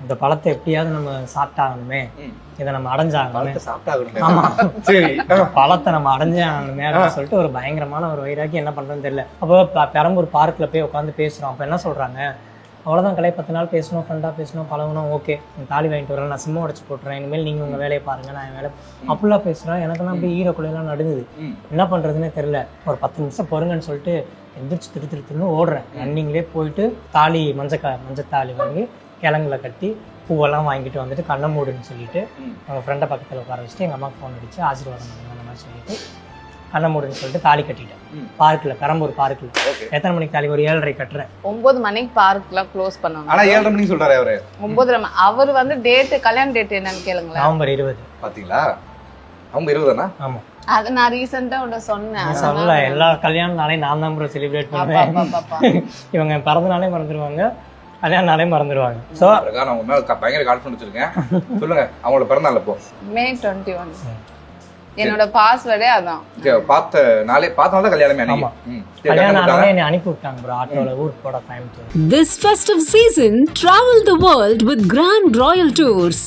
இந்த பழத்தை எப்படியாவது நம்ம சாப்பிட்டாகணுமே, இதை நம்ம அடைஞ்சாகணுமே, ஆமா சரி பழத்தை நம்ம அடைஞ்சே ஆகணுமே அப்படின்னு சொல்லிட்டு ஒரு பயங்கரமான ஒரு வைராக்கி. என்ன பண்றதுன்னு தெரியல. அப்போ பெரம்பூர் பார்க்ல போய் உட்காந்து பேசுறோம். அப்ப என்ன சொல்றாங்க, அவ்வளோதான் கலை 10 நாள் பேசணும், ஃப்ரெண்டாக பேசணும், பழகணும், ஓகே தாலி வாங்கிட்டு வரேன், நான் சிம்ம உடச்சு போட்டுறேன், இனிமேல் நீங்கள் உங்கள் வேலையை பாருங்கள், நான் என் வேலை அப்படிலாம் பேசுகிறேன். எனக்குலாம் அப்படியே ஈரக்குள்ளையெல்லாம் நடுங்குது. என்ன பண்ணுறதுன்னே தெரில. ஒரு 10 நிமிஷம் பொறுங்கன்னு சொல்லிட்டு எந்திரிச்சு திருன்னு ஓடுறேன். ரன்னிங்லேயே போயிட்டு தாலி மஞ்சத்தாலி வாங்கி கிழங்குல கட்டி பூவெல்லாம் வாங்கிட்டு வந்துட்டு கண்ணை மூடுன்னு சொல்லிட்டு அவங்க ஃப்ரெண்டை பக்கத்தில் உட்கார வச்சுட்டு எங்கள் அம்மாவுக்கு ஃபோன் அடிச்சு ஆசீர்வாதம் பண்ணுங்க அந்த மாதிரி சொல்லிட்டு கண்ணை மூடுன்னு சொல்லிட்டு தாலி கட்டிட்டேன். பார்க்கில், பெரம்பூர் பார்க்கில். எத்தனை மணிக்கு தாலி? ஒரு 7:30 கட்டுறேன். 9 மணிக்கு பார்க்லாம் க்ளோஸ் பண்ணுவாங்க. ஆனா 7:30 மணிக்கு சொல்றாரு அவரு. 9:30 அவர் வந்து டேட், கல்யாண டேட் என்னன்னு கேளுங்களேன். நவம்பர் 20. பாத்தீங்களா? அவங்க 20 தானா? ஆமா. அது நான் ரீசெண்டா உன்ன சொன்னேன். சொல்லல, எல்லா கல்யாண நாளையும் நான் தான் ப்ரோ செலிப்ரேட் பண்ணுவேன். இவங்க பிறந்த நாளே மறந்துடுவாங்க, கல்யாண நாளே மறந்துடுவாங்க. ஸோ அவங்க மேல பயங்கர கான்ஃபிடன்ஸ் வச்சிருக்கேன். சொல்லுங்க அவங்களோட பிறந்த நாள் எப்போ? May 21. என்னோட பாஸ்வேர்டே அதான். பார்த்த நாளே தான் கல்யாணமே. ஆமா, கல்யாண நாளே என்னை அனுப்பி விட்டாங்க ப்ரோ ஆட்டோல ஊருக்கு போட Coimbatore. This festive season, travel the world with Grand Royal Tours.